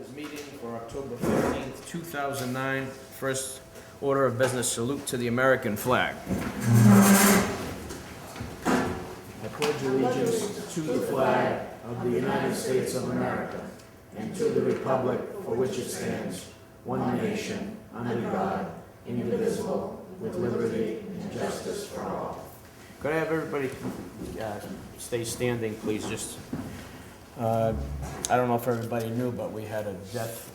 Selectmen's meeting for October 15th, 2009. First order of business, salute to the American flag. I pledge allegiance to the flag of the United States of America and to the republic for which it stands, one nation, under God, indivisible, with liberty and justice for all. Could I have everybody stay standing, please? Just, I don't know if everybody knew, but we had a death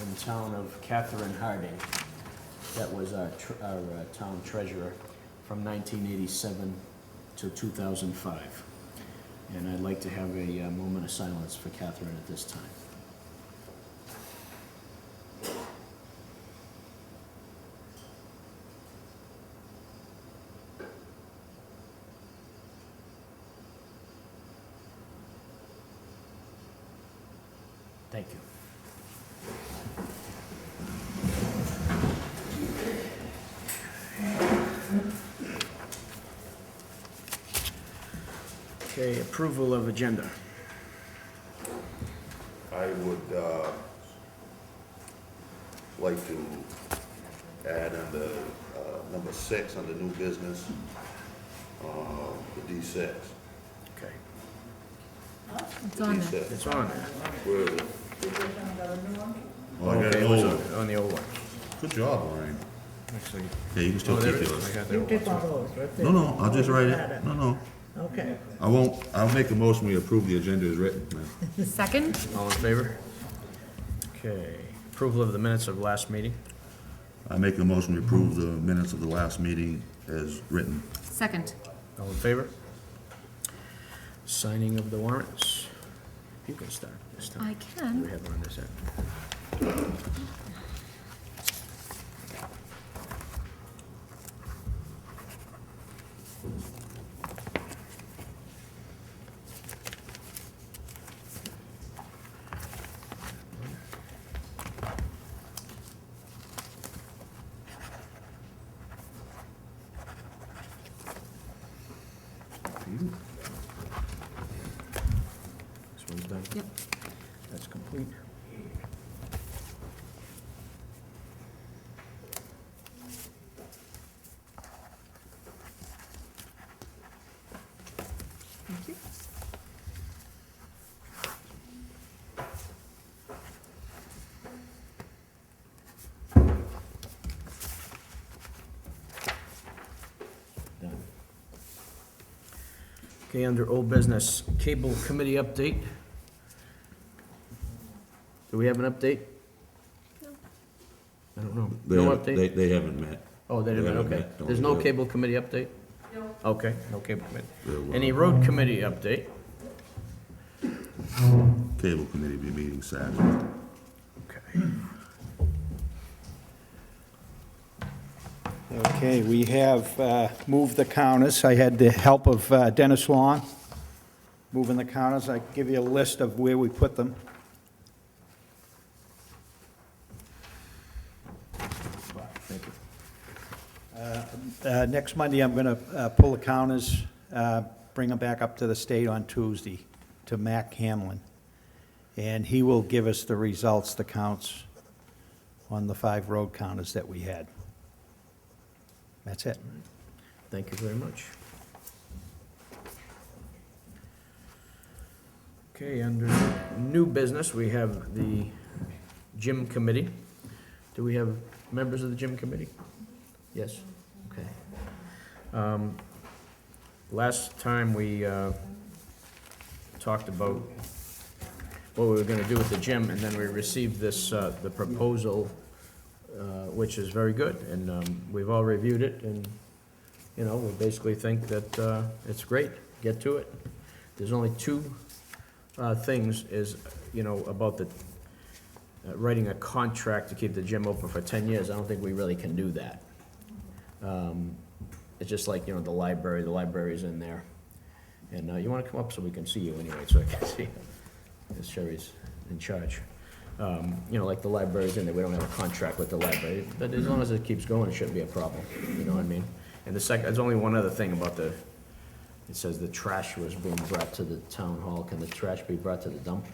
in the town of Catherine Harding. That was our town treasurer from 1987 to 2005. And I'd like to have a moment of silence for Catherine at this time. Thank you. Okay, approval of agenda. I would like to add under number 6, under new business, the D6. Okay, It's on there. D6. it's on there. Where is it? Oh, I got Okay, an it was old one. on the old one. Good job, Ryan. Actually, Yeah, you can still there keep it is. yours. I got the You old keep one. all those, right there. No, I'll just write it. No, Okay. I won't, I'll make a motion, we approve the agenda as written, man. Second? All in favor? Okay, approval of the minutes of last meeting. I make a motion, we approve the minutes of the last meeting as written. Second. All in favor? Signing of the warrants. You can start this time. I We can. have one on this end. This one's done. Yep. That's complete. Thank you. Done. Okay, under old business, cable committee update. Do we have an update? I don't know. No update? They haven't met. Oh, they didn't, haven't okay. met. Don't There's no do it. cable committee update? No. Okay, no cable They're, committee. Any road committee update? Cable committee be meeting Saturday. Okay. Okay, we have moved the counters. I had the help of Dennis Long moving the counters. I give you a list of where we put them. Thank you. Next Monday, I'm going to pull the counters, bring them back up to the state on Tuesday to Mac Hamlin. And he will give us the results, the counts on the 5 road counters that we had. That's it. Thank you very much. Okay, under new business, we have the gym committee. Do we have members of the gym committee? Yes, okay. Last time we talked about what we were gonna do with the gym, and then we received this, the proposal, which is very good, and we've all reviewed it, and, you know, we basically think that it's great. Get to it. There's only 2 things is, you know, about the writing a contract to keep the gym open for 10 years. I don't think we really can do that. It's just like, you know, the library's in there. And you wanna come up so we can see you anyway, so I can see you, as Sherry's in charge. You know, like the library's in there, we don't have a contract with the library, but as long as it keeps going, it shouldn't be a problem, you know what I mean? And the second, there's only one other thing about the, it says the trash was being brought to the town hall. Can the trash be brought to the dump?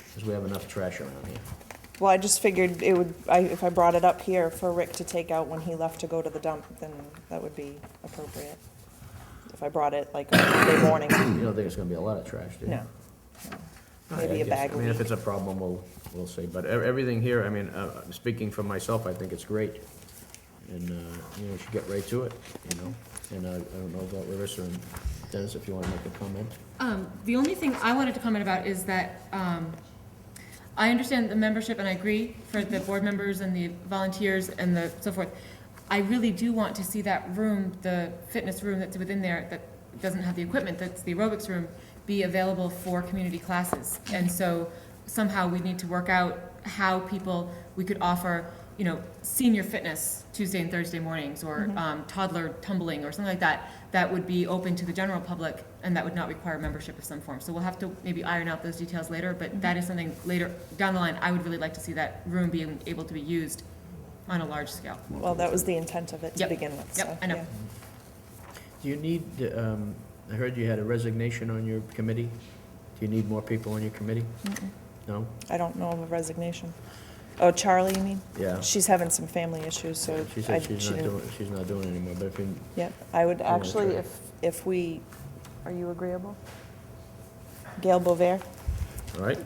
Because we have enough trash around here. Well, I just figured it would, if I brought it up here for Rick to take out when he left to go to the dump, then that would be appropriate. If I brought it like on Monday morning, You don't think it's gonna be a lot of trash, do you? no. No, Maybe I a guess- bag I a mean, if week. it's a problem, we'll see, but everything here, I mean, speaking for myself, I think it's great. And, you know, we should get right to it, you know? And I don't know about Larissa and Dennis, if you wanna make a comment? The only thing I wanted to comment about is that, I understand the membership, and I agree for the board members and the volunteers and the so forth. I really do want to see that room, the fitness room that's within there, that doesn't have the equipment, that's the aerobics room, be available for community classes. And so somehow we need to work out how we could offer, you know, senior fitness Tuesday and Thursday mornings, or toddler tumbling, or something like that, that would be open to the general public, and that would not require membership of some form. So we'll have to maybe iron out those details later, but that is something later, down the line, I would really like to see that room being able to be used on a large scale. Well, that was the intent of it to Yep. begin with, so. Yep, I know. yeah. Do you need, I heard you had a resignation on your committee. Do you need more people on your committee? No? I don't know of a resignation. Oh, Charlie, you mean? Yeah. She's having some family issues, so. She I- said she's not didn't- doing, she's not doing it anymore, but if you, Yeah, I would wanna actually, try. if we, are you agreeable? Gail Bover, all right?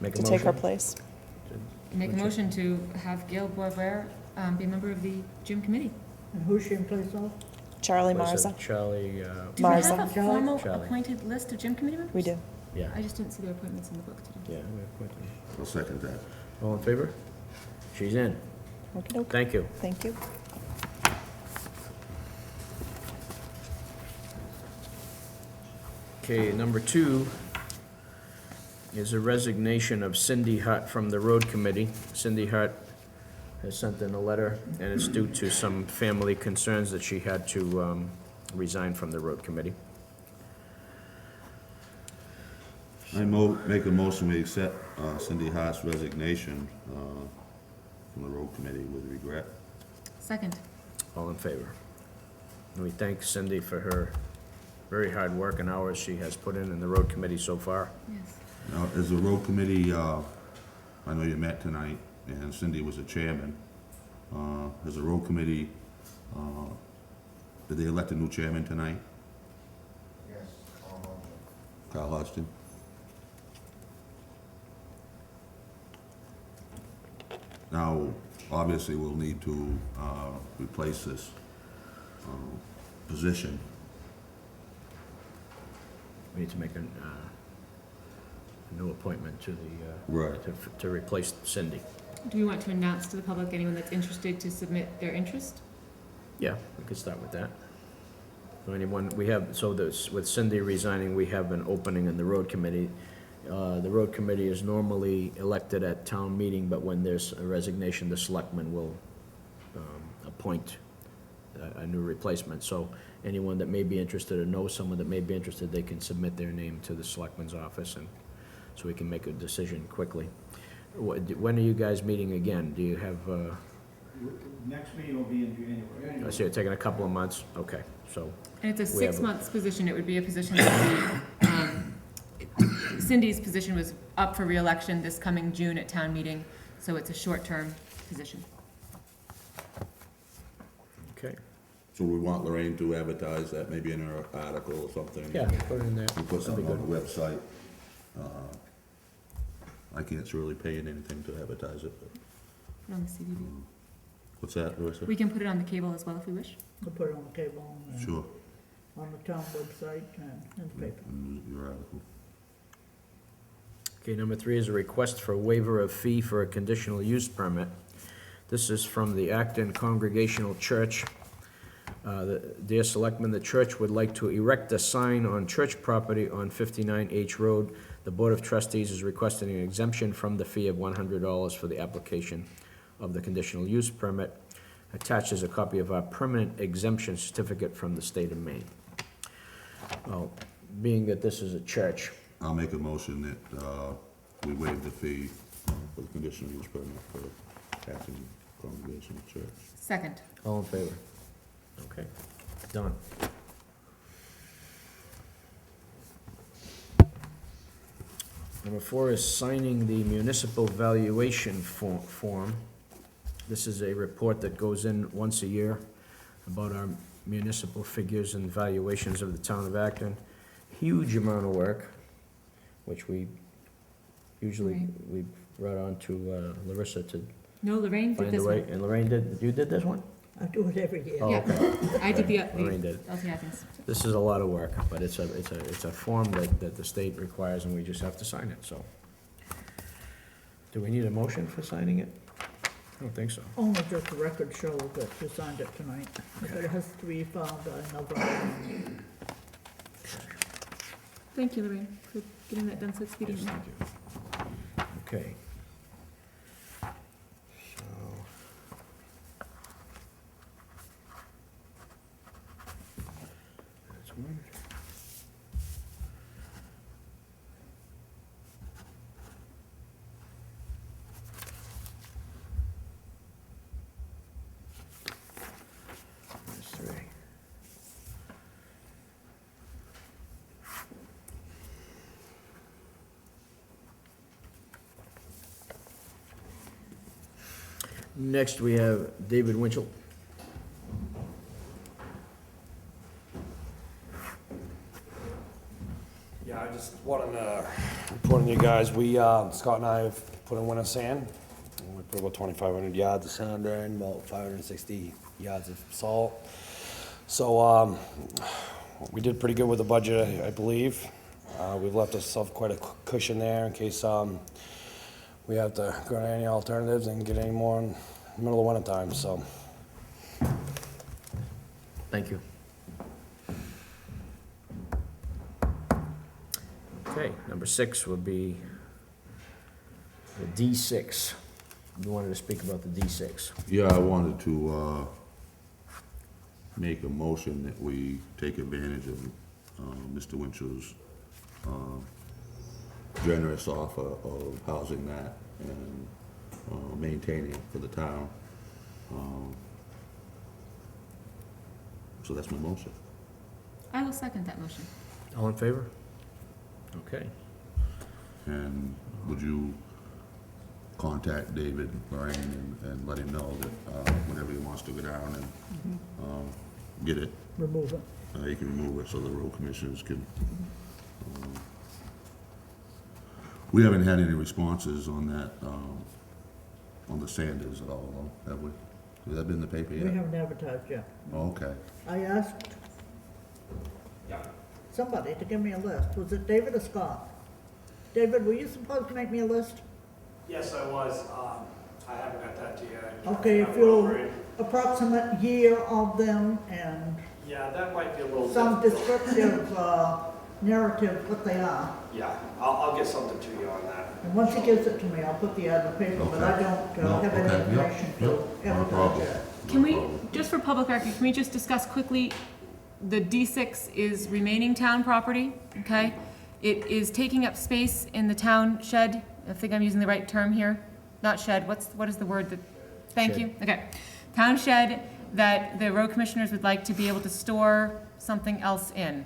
Make a to motion? take her place? Make a Which- motion to have Gail Boisvert be a member of the gym committee. And who's she in place of? Charlie What is Marza? it? Charlie, Do we Marza. have a formal Charlie. appointed list of gym committee members? We do. yeah, I just didn't see their appointments in the book today. yeah. we appointed her. I'll second that. All in favor? She's in. Okey-doke. Thank you. Thank you. Okay, number 2 is a resignation of Cindy Hutt from the road committee. Cindy Hutt has sent in a letter, and it's due to some family concerns that she had to resign from the road committee. Make a motion, we accept Cindy Hart's resignation from the road committee with regret. Second. All in favor? And we thank Cindy for her very hard work and hours she has put in the road committee so far. Yes. Now, as the road committee, I know you met tonight, and Cindy was the chairman. As a road committee, did they elect a new chairman tonight? Yes, Carl Hodgson? Now, obviously, we'll need to replace this position. We need to make a new appointment to the, Right. to replace Cindy. Do we want to announce to the public, anyone that's interested, to submit their interest? Yeah, we could start with that. So anyone, we have, so this, with Cindy resigning, we have an opening in the road committee. The road committee is normally elected at town meeting, but when there's a resignation, the selectmen will appoint a new replacement. So anyone that may be interested or knows someone that may be interested, they can submit their name to the selectman's office, and so we can make a decision quickly. When are you guys meeting again? Do you have, Next meeting will be in January. I see you're taking a couple of months? Okay, so, And it's a We have a- 6-month position. It would be a position that Cindy's position was up for reelection this coming June at town meeting, so it's a short-term position. okay. So we want Lorraine to advertise that maybe in her article or something? Yeah, put it in there. We put That'd be something on good. the website. I can't really pay it anything to advertise it, but, Put it on the CBB. what's that, Larissa? We can put it on the cable as well if we wish. We'll put it on the cable and Sure, on the town website and in the paper. your article. Okay, number 3 is a request for waiver of fee for a conditional use permit. This is from the Acton Congregational Church. Dear Selectmen, the church would like to erect a sign on church property on 59H Road. The Board of Trustees is requesting an exemption from the fee of $100 for the application of the conditional use permit. Attached is a copy of our permanent exemption certificate from the state of Maine. Well, being that this is a church, I'll make a motion that we waive the fee for the conditional use permit for Acton Congregational Church. Second. all in favor? Okay, done. Number 4 is signing the municipal valuation form. This is a report that goes in once a year about our municipal figures and valuations of the town of Acton. Huge amount of work, which we usually, Right. we brought on to Larissa to No, Lorraine did find a this way. one. And Lorraine you did this one? I do it every year. Oh, Yeah. okay. I did the Lorraine did. LTI things. This is a lot of work, but it's a form that the state requires, and we just have to sign it, so. Do we need a motion for signing it? I don't think so. Only just the record shows that you signed it tonight. But it has to be filed by November. Thank you, Lorraine, for getting that done so Yes, expediently. thank you. Okay. So. That's one. That's 3. Next, we have David Winchell. Yeah, I just wanted to report on you guys, we, Scott and I have put in winter sand. We put about 2,500 yards of sand in, about 560 yards of salt. So, we did pretty good with the budget, I believe. We've left ourselves quite a cushion there in case, we have to go to any alternatives and get any more in the middle of winter time, so. Thank you. Okay, number 6 would be the D6. You wanted to speak about the D6. Yeah, I wanted to, make a motion that we take advantage of, Mr. Winchell's, generous offer of housing that and, maintaining it for the town. So that's my motion. I will second that motion. All in favor? Okay. And would you contact David, Lorraine, and let him know that, whenever he wants to go down and, get it, Remove it. he can remove it so the road commissioners can. We haven't had any responses on that, on the Sanders at all, have we? Has that been in the paper We yet? haven't advertised yet. Oh, okay. I asked somebody to give me a list. Was it David or Scott? David, were you supposed to make me a list? Yes, I was. I haven't got that to you. Okay, if you'll approximate year of them and Yeah, that might be a little some difficult. descriptive, narrative what they are. Yeah, I'll get something to you on that. And once he gives it to me, I'll put the ad in the paper, but I Okay. don't No, have any okay, yep, information to yep, not a advertise problem. yet. Can we, just for public record, can we just discuss quickly, the D6 is remaining town property, okay? It is taking up space in the town shed, I think I'm using the right term here, not shed, what is the word that, thank Shed. you, okay. Town shed that the road commissioners would like to be able to store something else in,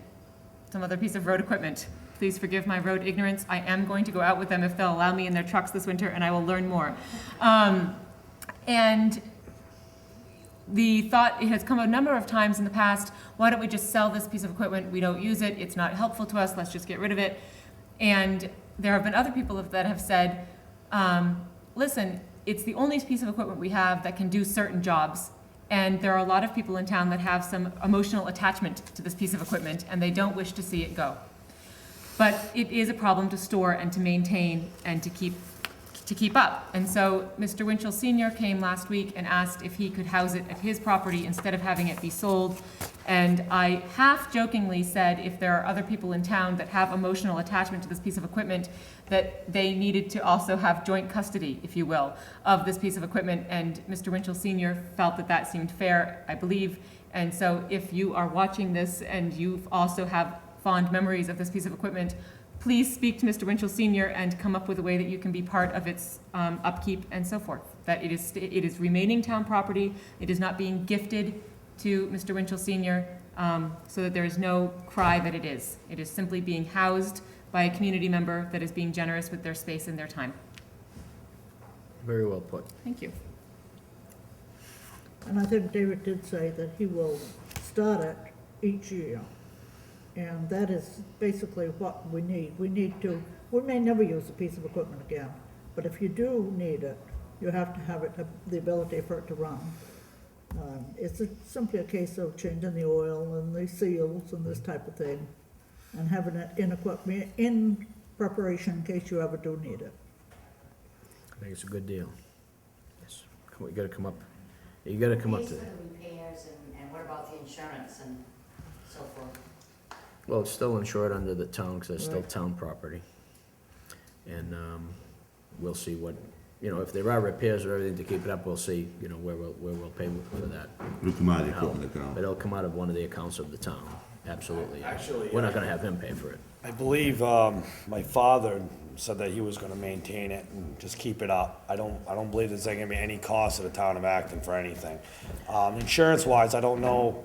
some other piece of road equipment. Please forgive my road ignorance, I am going to go out with them if they'll allow me in their trucks this winter, and I will learn more. And the thought, it has come a number of times in the past, why don't we just sell this piece of equipment? We don't use it, it's not helpful to us, let's just get rid of it. And there have been other people that have said, listen, it's the only piece of equipment we have that can do certain jobs. And there are a lot of people in town that have some emotional attachment to this piece of equipment, and they don't wish to see it go. But it is a problem to store and to maintain and to keep up. And so Mr. Winchell Senior came last week and asked if he could house it at his property instead of having it be sold. And I half jokingly said if there are other people in town that have emotional attachment to this piece of equipment, that they needed to also have joint custody, if you will, of this piece of equipment. And Mr. Winchell Senior felt that that seemed fair, I believe. And so if you are watching this and you also have fond memories of this piece of equipment, please speak to Mr. Winchell Senior and come up with a way that you can be part of its upkeep and so forth. That it is remaining town property, it is not being gifted to Mr. Winchell Senior, so that there is no cry that it is. It is simply being housed by a community member that is being generous with their space and their time. Very well put. Thank you. And I think David did say that he will start it each year. And that is basically what we need. We may never use a piece of equipment again, but if you do need it, you have to have it, the ability for it to run. It's simply a case of changing the oil and the seals and this type of thing, and having it in equipment, in preparation in case you ever do need it. I think it's a good deal. Yes, you gotta come up, you gotta come up Pays to, for the repairs and what about the insurance and so forth? well, it's still insured under the town, because it's still Right. town property. And, we'll see what, if there are repairs or everything to keep it up, we'll see, where we'll pay for that. It'll come out of the equipment account. But it'll come out of one of the accounts of the town, absolutely. Actually, We're not gonna have him pay for it. I believe, my father said that he was gonna maintain it and just keep it up. I don't believe there's gonna be any cost to the town of Acton for anything. Insurance-wise, I don't know,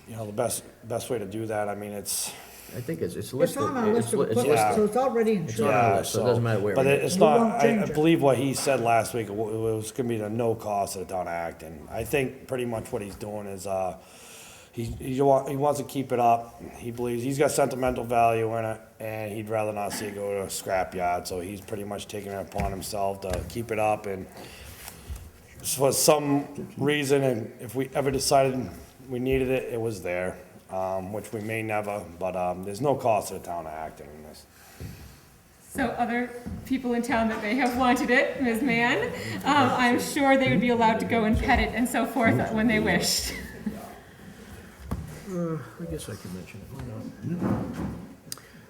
the best way to do that. I mean, it's, I think it's It's listed. on our list of it's equipment, Yeah. so it's already It's on our insured. yeah, list, so it doesn't matter where but it is. it's We not, won't I change it. believe what he said last week, it was gonna be no cost to the town of Acton. I think pretty much what he's doing is, he wants to keep it up. He believes, he's got sentimental value in it, and he'd rather not see it go to a scrapyard, so he's pretty much taking it upon himself to keep it up, and for some reason, and if we ever decided we needed it, it was there, which we may never, but, there's no cost to the town of Acton in this. So other people in town that may have wanted it, Ms. Mann, I'm sure they would be allowed to go and pet it and so forth when they wished. I guess I can mention it, why not?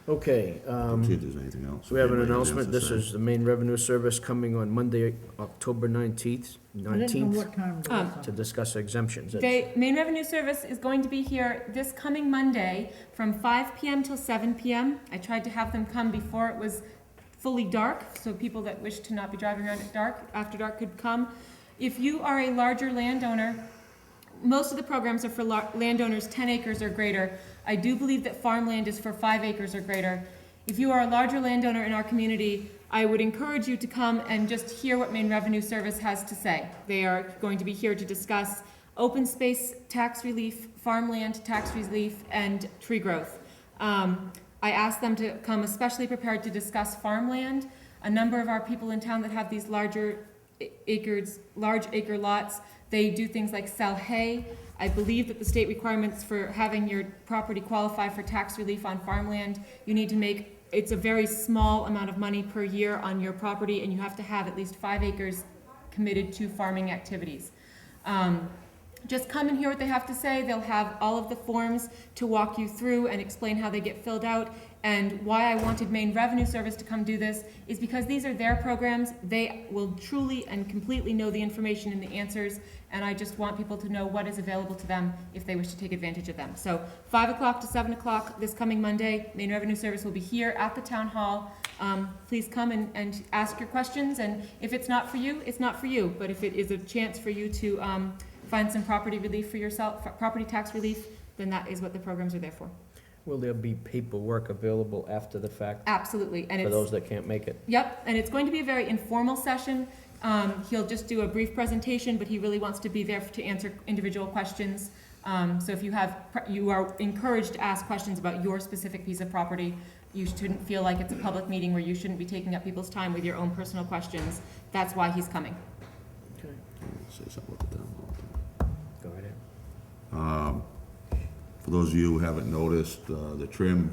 Okay, See if there's anything else. so we have an Anybody has announcement. to This say. is the main revenue service coming on Monday, October 19th, I didn't know what time it was. to discuss exemptions. Main Revenue Service is going to be here this coming Monday from 5 PM till 7 PM. I tried to have them come before it was fully dark, so people that wish to not be driving around at dark, after dark could come. If you are a larger landowner, most of the programs are for landowners 10 acres or greater. I do believe that farmland is for 5 acres or greater. If you are a larger landowner in our community, I would encourage you to come and just hear what Maine Revenue Service has to say. They are going to be here to discuss open space tax relief, farmland tax relief, and tree growth. I asked them to come especially prepared to discuss farmland. A number of our people in town that have these large acre lots, they do things like sell hay. I believe that the state requirements for having your property qualify for tax relief on farmland, you need to make, it's a very small amount of money per year on your property, and you have to have at least 5 acres committed to farming activities. Just come and hear what they have to say. They'll have all of the forms to walk you through and explain how they get filled out. And why I wanted Maine Revenue Service to come do this is because these are their programs. They will truly and completely know the information and the answers, and I just want people to know what is available to them if they wish to take advantage of them. So 5 o'clock to 7 o'clock this coming Monday, Maine Revenue Service will be here at the town hall. Please come and ask your questions, and if it's not for you, it's not for you. But if it is a chance for you to find some property relief for yourself, property tax relief, then that is what the programs are there for. Will there be paperwork available after the fact Absolutely, and for it's, those that can't make it? yep, and it's going to be a very informal session. He'll just do a brief presentation, but he really wants to be there to answer individual questions. So if you are encouraged to ask questions about your specific piece of property. You shouldn't feel like it's a public meeting where you shouldn't be taking up people's time with your own personal questions. That's why he's coming. Okay, Say something about the town hall. go right ahead. For those of you who haven't noticed, the trim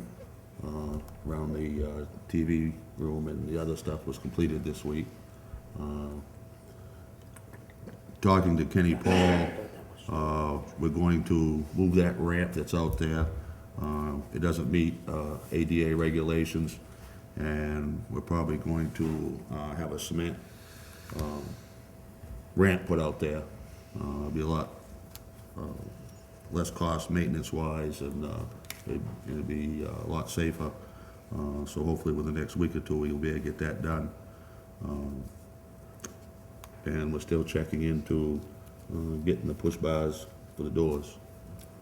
around the TV room and the other stuff was completed this week. Talking to Kenny Paul, we're going to move that ramp that's out there. It doesn't meet ADA regulations, and we're probably going to have a cement ramp put out there. It'll be a lot less cost maintenance-wise, and it'll be a lot safer. So hopefully within the next week or two, we'll be able to get that done. And we're still checking into getting the push bars for the doors.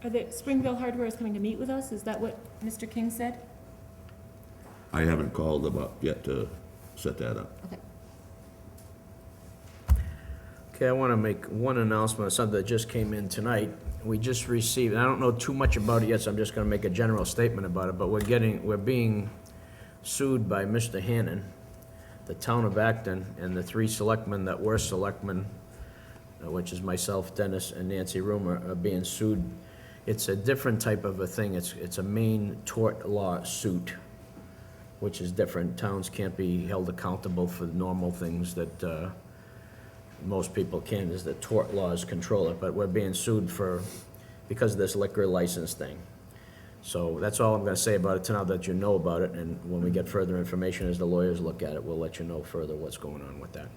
Are the Springville Hardware is coming to meet with us? Is that what Mr. King said? I haven't called them up yet to set that up. Okay. Okay, I want to make one announcement of something that just came in tonight. We just received, I don't know too much about it yet, so I'm just going to make a general statement about it, but we're being sued by Mr. Hannon, the town of Acton, and the 3 selectmen that were selectmen, which is myself, Dennis, and Nancy Roomer, are being sued. It's a different type of a thing. It's a Maine tort law suit, which is different. Towns can't be held accountable for the normal things that most people can, is that tort laws control it, but we're being sued because of this liquor license thing. So that's all I'm gonna say about it tonight, that you know about it, and when we get further information as the lawyers look at it, we'll let you know further what's going on with that.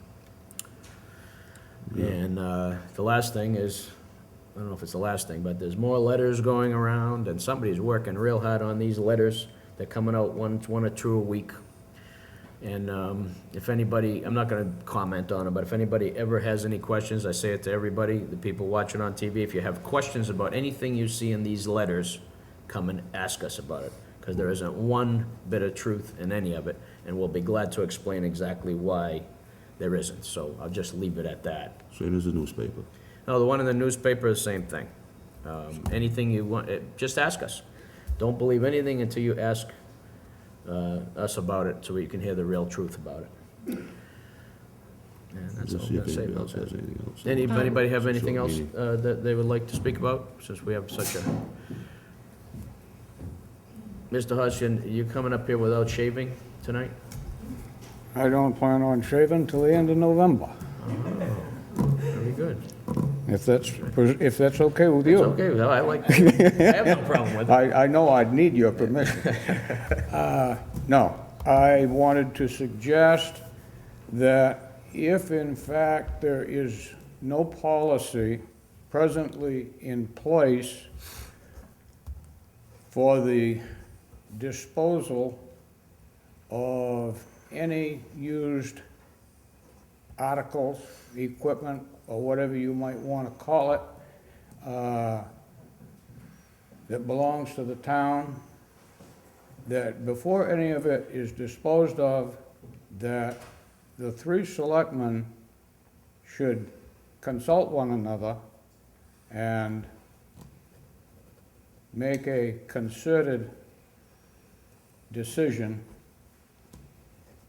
And the last thing is, I don't know if it's the last thing, but there's more letters going around, and somebody's working real hard on these letters. They're coming out one or two a week. And if anybody, I'm not gonna comment on it, but if anybody ever has any questions, I say it to everybody, the people watching on TV, if you have questions about anything you see in these letters, come and ask us about it, because there isn't one bit of truth in any of it, and we'll be glad to explain exactly why there isn't. So I'll just leave it at that. Same as the newspaper. No, the one in the newspaper is the same thing. Anything you want, just ask us. Don't believe anything until you ask us about it, so we can hear the real truth about it. And that's all Just I'm see gonna if say anybody about else has that. anything else. Anybody have anything Short else meeting. that they would like to speak about, since we have such a... Mr. Hodgson, you coming up here without shaving tonight? I don't plan on shaving till the end of November, Very good. if that's okay with It's you. okay, well, I like, I have no problem with it. I know I'd need your permission. No, I wanted to suggest that if in fact there is no policy presently in place for the disposal of any used articles, equipment, or whatever you might want to call it, that belongs to the town, that before any of it is disposed of, that the 3 selectmen should consult one another and make a concerted decision.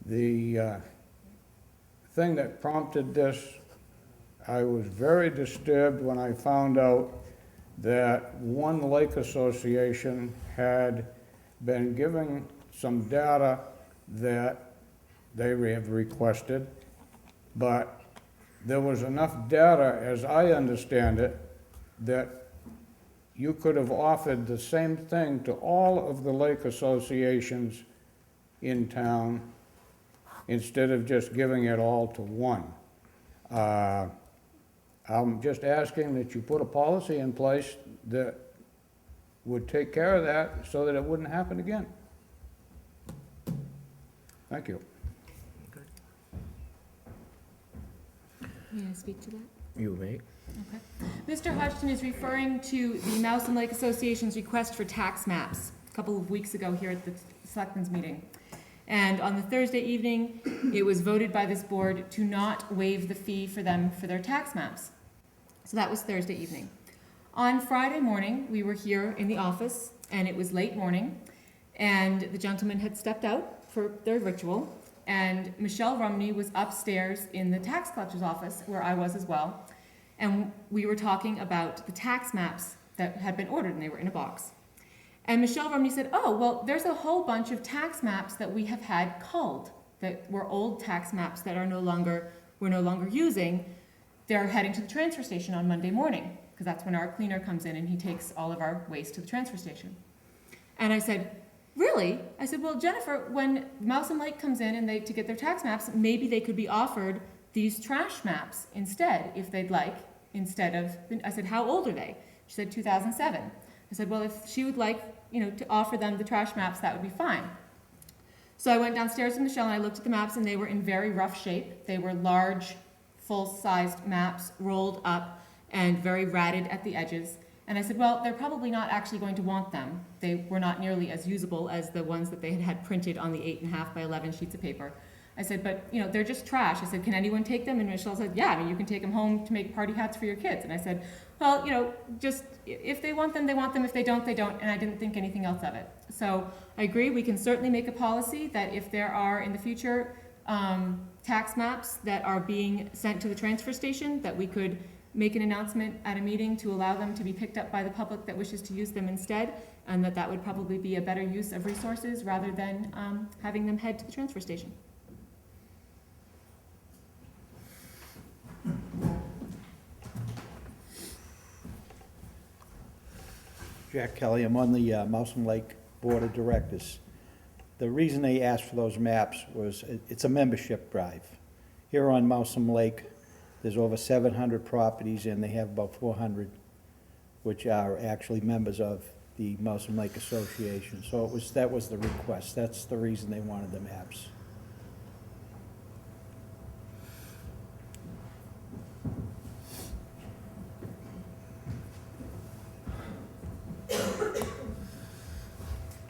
The thing that prompted this, I was very disturbed when I found out that one lake association had been giving some data that they have requested, but there was enough data, as I understand it, that you could have offered the same thing to all of the lake associations in town instead of just giving it all to one. I'm just asking that you put a policy in place that would take care of that so that it wouldn't happen again. Thank you. May I speak to that? You may. Okay. Mr. Hodgson is referring to the Mouse and Lake Association's request for tax maps a couple of weeks ago here at the Selectmen's meeting. And on the Thursday evening, it was voted by this board to not waive the fee for them for their tax maps. So that was Thursday evening. On Friday morning, we were here in the office, and it was late morning, and the gentleman had stepped out for their ritual, and Michelle Rumney was upstairs in the tax collector's office, where I was as well, and we were talking about the tax maps that had been ordered, and they were in a box. And Michelle Rumney said, oh, well, there's a whole bunch of tax maps that we have had culled, that were old tax maps that we're no longer using. They're heading to the transfer station on Monday morning, because that's when our cleaner comes in and he takes all of our waste to the transfer station. And I said, really? I said, well, Jennifer, when Mouse and Lake comes in and to get their tax maps, maybe they could be offered these trash maps instead, if they'd like, instead of, I said, how old are they? She said 2007. I said, well, if she would like, to offer them the trash maps, that would be fine. So I went downstairs to Michelle and I looked at the maps, and they were in very rough shape. They were large, full-sized maps, rolled up and very ratted at the edges. And I said, well, they're probably not actually going to want them. They were not nearly as usable as the ones that they had printed on the 8.5 by 11 sheets of paper. I said, but, you know, they're just trash. I said, can anyone take them? And Michelle said, yeah, I mean, you can take them home to make party hats for your kids. And I said, well, you know, just, if they want them, they want them. If they don't, they don't. And I didn't think anything else of it. So I agree, we can certainly make a policy that if there are in the future tax maps that are being sent to the transfer station, that we could make an announcement at a meeting to allow them to be picked up by the public that wishes to use them instead, and that would probably be a better use of resources rather than having them head to the transfer station. Jack Kelly, I'm on the Mousam Lake Board of Directors. The reason they asked for those maps was, it's a membership drive. Here on Mousam Lake, there's over 700 properties, and they have about 400, which are actually members of the Mousam Lake Association. So that was the request. That's the reason they wanted the maps.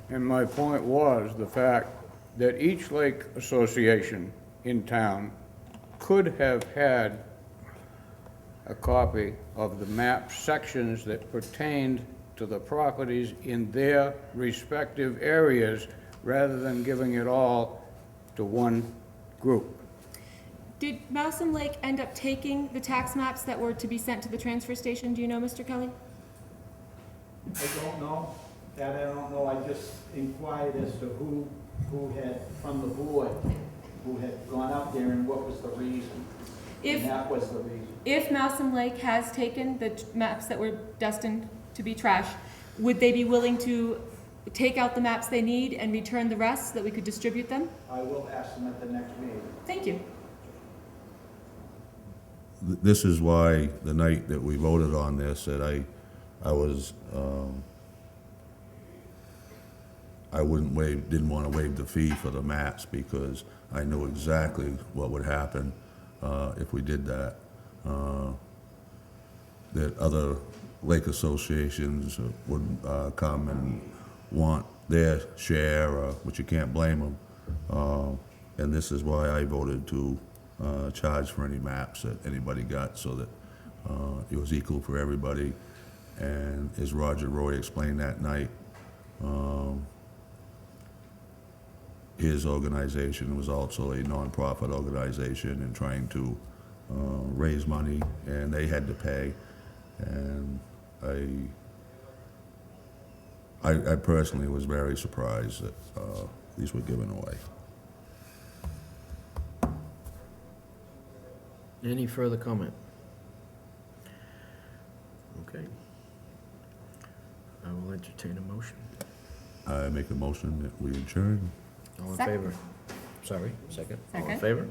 And my point was the fact that each lake association in town could have had a copy of the map sections that pertained to the properties in their respective areas, rather than giving it all to one group. Did Mousam Lake end up taking the tax maps that were to be sent to the transfer station? Do you know, Mr. Kelly? I don't know. That I don't know. I just inquired as to who had, from the board, who had gone up there and what was the reason. If, And that was the reason. if Mousam Lake has taken the maps that were destined to be trash, would they be willing to take out the maps they need and return the rest so that we could distribute them? I will ask them at the next meeting. Thank you. This is why the night that we voted on this, that I was, I didn't want to waive the fee for the maps, because I knew exactly what would happen if we did that. That other lake associations would come and want their share, which you can't blame them. And this is why I voted to charge for any maps that anybody got, so that it was equal for everybody. And as Roger Roy explained that night, his organization was also a nonprofit organization and trying to raise money, and they had to pay. And I personally was very surprised that these were given away. Any further comment? Okay. I will entertain a motion. I make a motion that we adjourn. All in Second. favor? Sorry, second? All in Second. favor?